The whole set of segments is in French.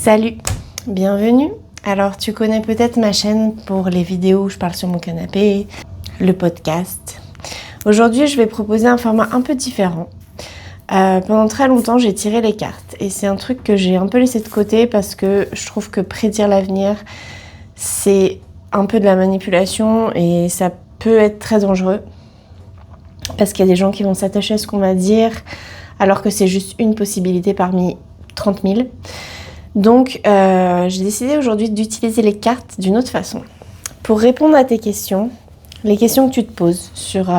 Salut, bienvenue. Alors tu connais peut-être ma chaîne pour les vidéos où je parle sur mon canapé, le podcast. Aujourd'hui je vais proposer un format un peu différent. Pendant très longtemps j'ai tiré les cartes et c'est un truc que j'ai un peu laissé de côté parce que je trouve que prédire l'avenir c'est un peu de la manipulation et ça peut être très dangereux parce qu'il y a des gens qui vont s'attacher à ce qu'on va dire alors que c'est juste une possibilité parmi 30 000. Donc j'ai décidé aujourd'hui d'utiliser les cartes d'une autre façon pour répondre à tes questions, les questions que tu te poses sur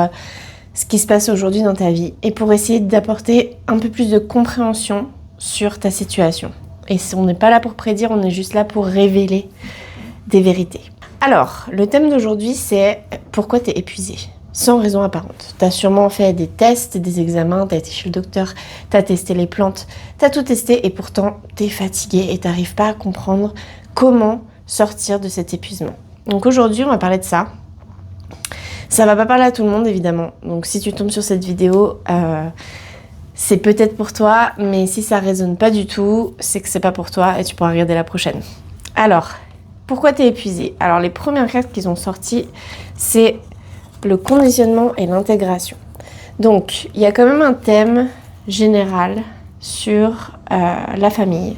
ce qui se passe aujourd'hui dans ta vie et pour essayer d'apporter un peu plus de compréhension sur ta situation. Et on n'est pas là pour prédire, on est juste là pour révéler des vérités. Alors, le thème d'aujourd'hui c'est pourquoi tu es épuisé sans raison apparente. Tu as sûrement fait des tests, des examens, tu as été chez le docteur, tu as testé les plantes, tu as tout testé et pourtant tu es fatigué et tu n'arrives pas à comprendre comment sortir de cet épuisement. Donc aujourd'hui, on va parler de ça. Ça va pas parler à tout le monde évidemment. Donc si tu tombes sur cette vidéo, c'est peut-être pour toi, mais si ça résonne pas du tout, c'est que c'est pas pour toi et tu pourras regarder la prochaine. Alors, pourquoi tu es épuisé ? Alors les premières cartes qui sont sorties, c'est le conditionnement et l'intégration. Donc, il y a quand même un thème général sur la famille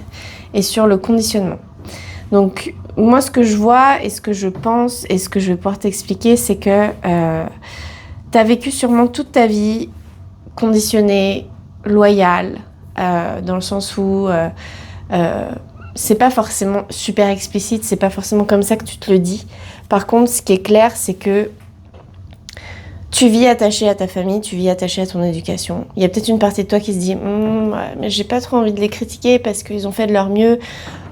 et sur le conditionnement. Donc, moi, ce que je vois et ce que je pense et ce que je vais pouvoir t'expliquer, c'est que tu as vécu sûrement toute ta vie conditionnée, loyale, dans le sens où c'est pas forcément super explicite, c'est pas forcément comme ça que tu te le dis. Par contre, ce qui est clair, c'est que tu vis attaché à ta famille, tu vis attaché à ton éducation. Il y a peut-être une partie de toi qui se dit mais j'ai pas trop envie de les critiquer parce qu'ils ont fait de leur mieux.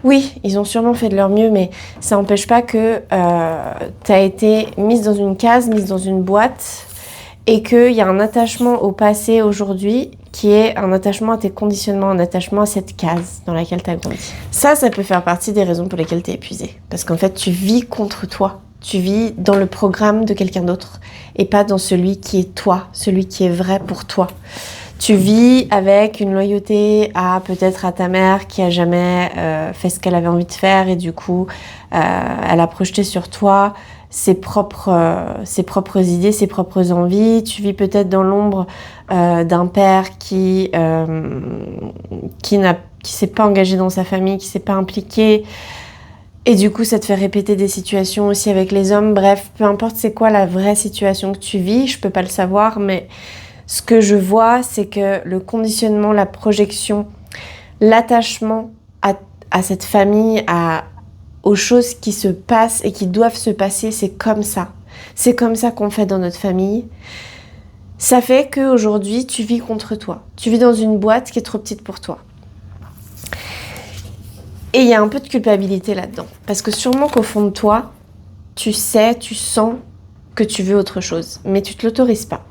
Oui, ils ont sûrement fait de leur mieux, mais ça n'empêche pas que tu as été mise dans une case, mise dans une boîte et qu'il y a un attachement au passé aujourd'hui qui est un attachement à tes conditionnements, un attachement à cette case dans laquelle tu as grandi. Ça peut faire partie des raisons pour lesquelles tu es épuisé. Parce qu'en fait, tu vis contre toi. Tu vis dans le programme de quelqu'un d'autre et pas dans celui qui est toi, celui qui est vrai pour toi. Tu vis avec une loyauté peut-être à ta mère qui a jamais fait ce qu'elle avait envie de faire et du coup, elle a projeté sur toi ses propres idées, ses propres envies. Tu vis peut-être dans l'ombre d'un père qui s'est pas engagé dans sa famille, qui s'est pas impliqué. Et du coup, ça te fait répéter des situations aussi avec les hommes. Bref, peu importe c'est quoi la vraie situation que tu vis, je peux pas le savoir, mais ce que je vois, c'est que le conditionnement, la projection, l'attachement à cette famille, aux choses qui se passent et qui doivent se passer, c'est comme ça. C'est comme ça qu'on fait dans notre famille. Ça fait qu'aujourd'hui, tu vis contre toi. Tu vis dans une boîte qui est trop petite pour toi. Et il y a un peu de culpabilité là-dedans. Parce que sûrement qu'au fond de toi, tu sens que tu veux autre chose. Mais tu ne te l'autorises pas.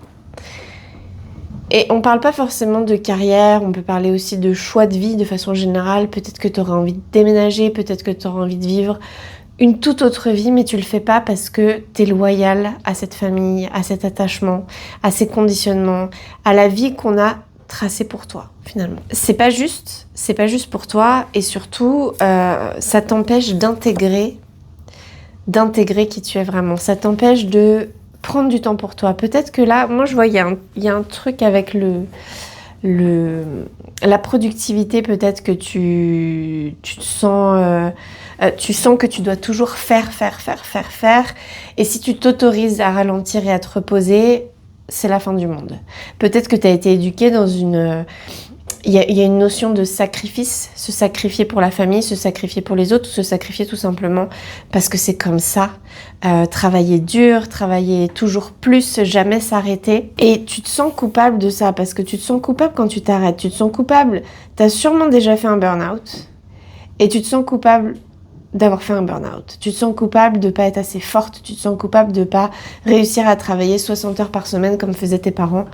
Et on ne parle pas forcément de carrière, on peut parler aussi de choix de vie de façon générale. Peut-être que tu auras envie de déménager, peut-être que tu auras envie de vivre une toute autre vie, mais tu le fais pas parce que tu es loyal à cette famille, à cet attachement, à ces conditionnements, à la vie qu'on a tracé pour toi, finalement. C'est pas juste pour toi et surtout, ça t'empêche d'intégrer qui tu es vraiment. Ça t'empêche de prendre du temps pour toi. Peut-être que là, moi je vois, il y a un truc avec la productivité, peut-être que tu te sens... tu sens que tu dois toujours faire. Et si tu t'autorises à ralentir et à te reposer, c'est la fin du monde. Peut-être que tu as été éduqué dans une... Il y a une notion de sacrifice, se sacrifier pour la famille, se sacrifier pour les autres, se sacrifier tout simplement parce que c'est comme ça. Travailler dur, travailler toujours plus, jamais s'arrêter. Et tu te sens coupable de ça parce que tu te sens coupable quand tu t'arrêtes. Tu te sens coupable, tu as sûrement déjà fait un burn-out et tu te sens coupable d'avoir fait un burn-out. Tu te sens coupable de pas être assez forte, tu te sens coupable de pas réussir à travailler 60 heures par semaine comme faisaient tes parents.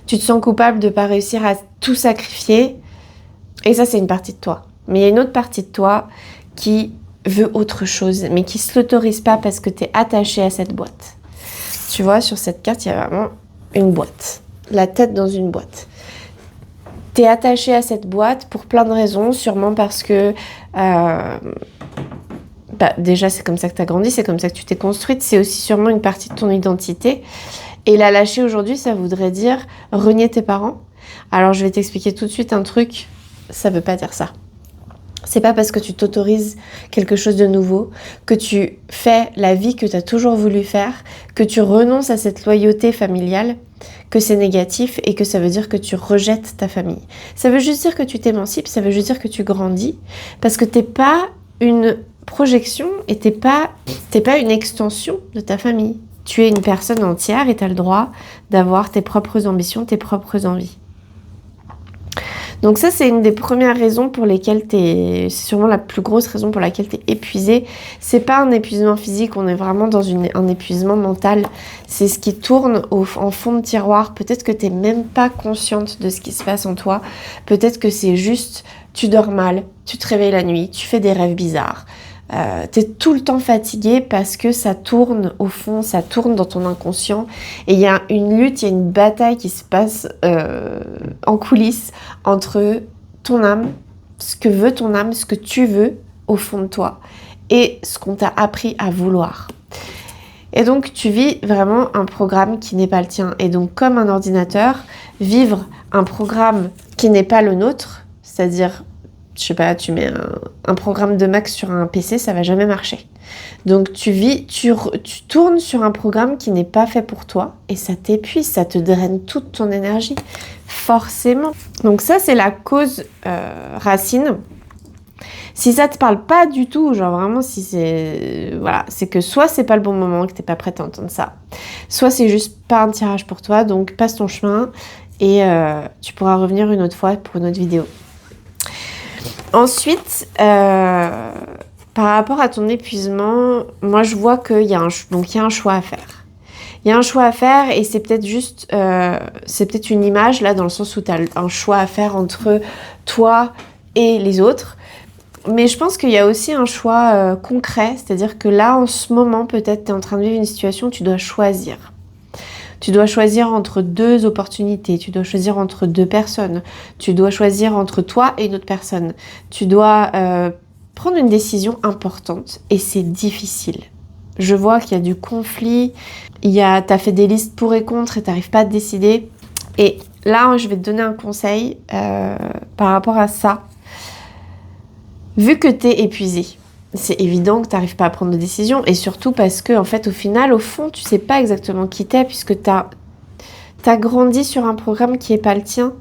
Tu te sens coupable de pas réussir à tout sacrifier. Et ça, c'est une partie de toi. Mais il y a une autre partie de toi qui veut autre chose, mais qui se l'autorise pas parce que tu es attaché à cette boîte. Tu vois, sur cette carte, il y a vraiment une boîte. La tête dans une boîte. T'es attaché à cette boîte pour plein de raisons, sûrement parce que déjà c'est comme ça que tu as grandi, c'est comme ça que tu t'es construite, c'est aussi sûrement une partie de ton identité. Et la lâcher aujourd'hui, ça voudrait dire renier tes parents. Alors je vais t'expliquer tout de suite un truc, ça veut pas dire ça. C'est pas parce que tu t'autorises quelque chose de nouveau, que tu fais la vie que tu as toujours voulu faire, que tu renonces à cette loyauté familiale, que c'est négatif et que ça veut dire que tu rejettes ta famille. Ça veut juste dire que tu t'émancipes, ça veut juste dire que tu grandis, parce que t'es pas une projection et t'es pas une extension de ta famille. Tu es une personne entière et tu as le droit d'avoir tes propres ambitions, tes propres envies. Donc ça, c'est une des premières raisons pour lesquelles c'est sûrement la plus grosse raison pour laquelle t'es épuisée. C'est pas un épuisement physique, on est vraiment dans un épuisement mental. C'est ce qui tourne en fond de tiroir. Peut-être que t'es même pas consciente de ce qui se passe en toi. Peut-être que c'est juste, tu dors mal, tu te réveilles la nuit, tu fais des rêves bizarres. T'es tout le temps fatigué parce que ça tourne au fond, ça tourne dans ton inconscient et il y a une lutte, il y a une bataille qui se passe en coulisses entre ton âme, ce que veut ton âme, ce que tu veux au fond de toi et ce qu'on t'a appris à vouloir. Et donc tu vis vraiment un programme qui n'est pas le tien. Et donc comme un ordinateur, vivre un programme qui n'est pas le nôtre, c'est-à-dire je sais pas, tu mets un programme de Mac sur un PC, ça va jamais marcher. Donc tu tournes sur un programme qui n'est pas fait pour toi et ça t'épuise, ça te draine toute ton énergie, forcément. Donc ça, c'est la cause racine. Si ça te parle pas du tout, genre vraiment si c'est... Voilà, c'est que soit c'est pas le bon moment, que t'es pas prête à entendre ça, soit c'est juste pas un tirage pour toi, donc passe ton chemin et tu pourras revenir une autre fois pour une autre vidéo. Ensuite, par rapport à ton épuisement, moi je vois qu'il y a un choix à faire. Il y a un choix à faire et c'est peut-être juste, c'est peut-être une image là dans le sens où tu as un choix à faire entre toi et les autres. Mais je pense qu'il y a aussi un choix concret, c'est-à-dire que là en ce moment peut-être tu es en train de vivre une situation où tu dois choisir. Tu dois choisir entre deux opportunités, tu dois choisir entre deux personnes, tu dois choisir entre toi et une autre personne. Tu dois prendre une décision importante et c'est difficile. Je vois qu'il y a du conflit, t'as fait des listes pour et contre et t'arrives pas à te décider. Et là, je vais te donner un conseil par rapport à ça. Vu que t'es épuisé, c'est évident que tu n'arrives pas à prendre de décision et surtout parce que, en fait, au final, au fond, tu sais pas exactement qui t'es puisque t'as grandi sur un programme qui est pas le tien.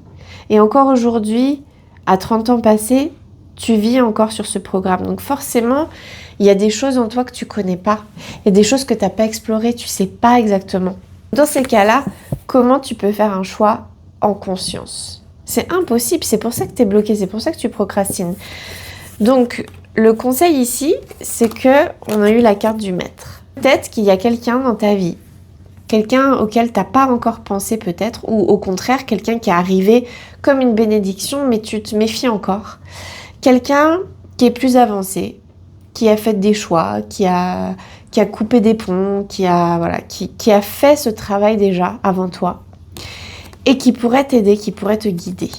Et encore aujourd'hui, à 30 ans passés, tu vis encore sur ce programme. Donc forcément, il y a des choses en toi que tu connais pas. Il y a des choses que tu n'as pas explorées, tu sais pas exactement. Dans ces cas-là, comment tu peux faire un choix en conscience? C'est impossible, c'est pour ça que tu es bloqué, c'est pour ça que tu procrastines. Donc, le conseil ici, c'est que on a eu la carte du maître. Peut-être qu'il y a quelqu'un dans ta vie, quelqu'un auquel t'as pas encore pensé peut-être, ou au contraire, quelqu'un qui est arrivé comme une bénédiction, mais tu te méfies encore. Quelqu'un qui est plus avancé, qui a fait des choix, qui a coupé des ponts, qui a fait ce travail déjà avant toi, et qui pourrait t'aider, qui pourrait te guider.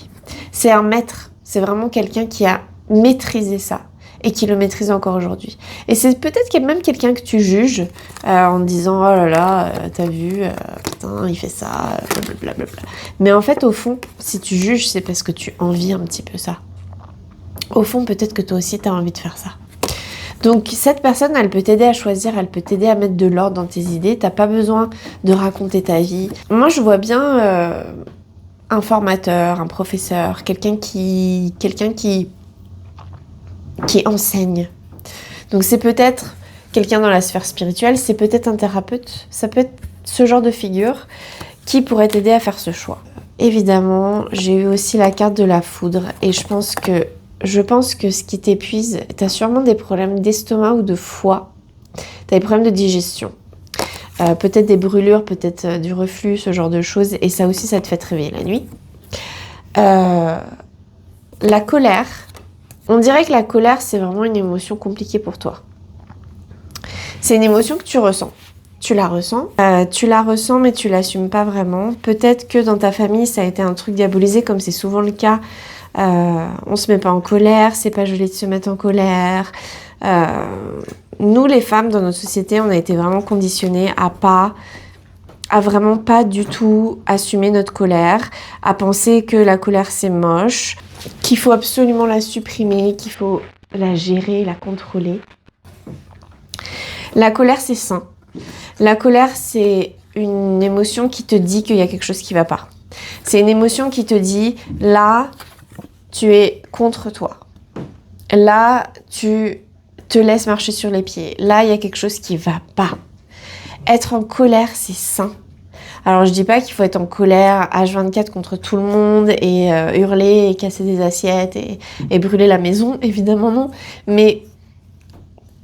C'est un maître, c'est vraiment quelqu'un qui a maîtrisé ça. Et qui le maîtrise encore aujourd'hui. Et c'est peut-être qu'il y a même quelqu'un que tu juges en te disant « Oh là là, t'as vu, putain, il fait ça, blablabla. » Mais en fait, au fond, si tu juges, c'est parce que tu envies un petit peu ça. Au fond, peut-être que toi aussi, t'as envie de faire ça. Donc, cette personne, elle peut t'aider à choisir, elle peut t'aider à mettre de l'ordre dans tes idées. T'as pas besoin de raconter ta vie. Moi, je vois bien un formateur, un professeur, quelqu'un qui enseigne. Donc c'est peut-être quelqu'un dans la sphère spirituelle, c'est peut-être un thérapeute, ça peut être ce genre de figure qui pourrait t'aider à faire ce choix. Évidemment, j'ai eu aussi la carte de la foudre et je pense que ce qui t'épuise, t'as sûrement des problèmes d'estomac ou de foie, t'as des problèmes de digestion, peut-être des brûlures, peut-être du reflux, ce genre de choses, et ça aussi, ça te fait te réveiller la nuit. La colère. On dirait que la colère, c'est vraiment une émotion compliquée pour toi. C'est une émotion que tu ressens. tu la ressens. Tu la ressens, mais tu l'assumes pas vraiment. Peut-être que dans ta famille, ça a été un truc diabolisé, comme c'est souvent le cas. On se met pas en colère, c'est pas joli de se mettre en colère. Nous, les femmes, dans notre société, on a été vraiment conditionnées à vraiment pas du tout assumer notre colère, à penser que la colère c'est moche, qu'il faut absolument la supprimer, qu'il faut la gérer, la contrôler. La colère c'est sain. La colère c'est une émotion qui te dit qu'il y a quelque chose qui va pas. C'est une émotion qui te dit là tu es contre toi. Là tu te laisses marcher sur les pieds. Là il y a quelque chose qui va pas. Être en colère, c'est sain. Alors, je dis pas qu'il faut être en colère H24 contre tout le monde et hurler et casser des assiettes et brûler la maison, évidemment non. Mais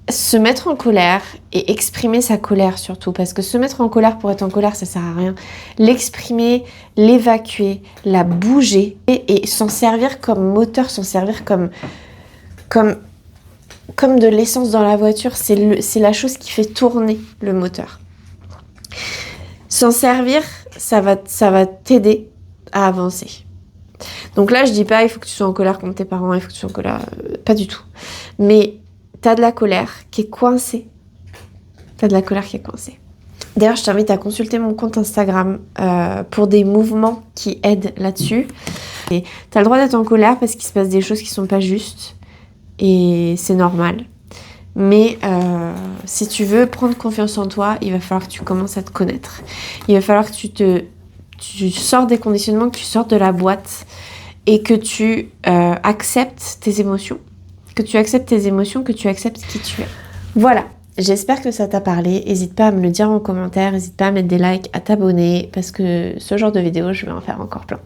se mettre en colère et exprimer sa colère surtout, parce que se mettre en colère pour être en colère, ça sert à rien. L'exprimer, l'évacuer, la bouger et s'en servir comme moteur, s'en servir comme de l'essence dans la voiture, c'est la chose qui fait tourner le moteur. S'en servir, ça va t'aider à avancer. Donc là, je dis pas il faut que tu sois en colère contre tes parents, il faut que tu sois en colère, pas du tout. Mais t'as de la colère qui est coincée. D'ailleurs, je t'invite à consulter mon compte Instagram pour des mouvements qui aident là-dessus. Et t'as le droit d'être en colère parce qu'il se passe des choses qui sont pas justes et c'est normal. Mais si tu veux prendre confiance en toi, il va falloir que tu commences à te connaître. Il va falloir que tu sors des conditionnements, que tu sortes de la boîte et que tu acceptes tes émotions. Que tu acceptes qui tu es. Voilà, j'espère que ça t'a parlé. N'hésite pas à me le dire en commentaire, n'hésite pas à mettre des likes, à t'abonner parce que ce genre de vidéos, je vais en faire encore plein.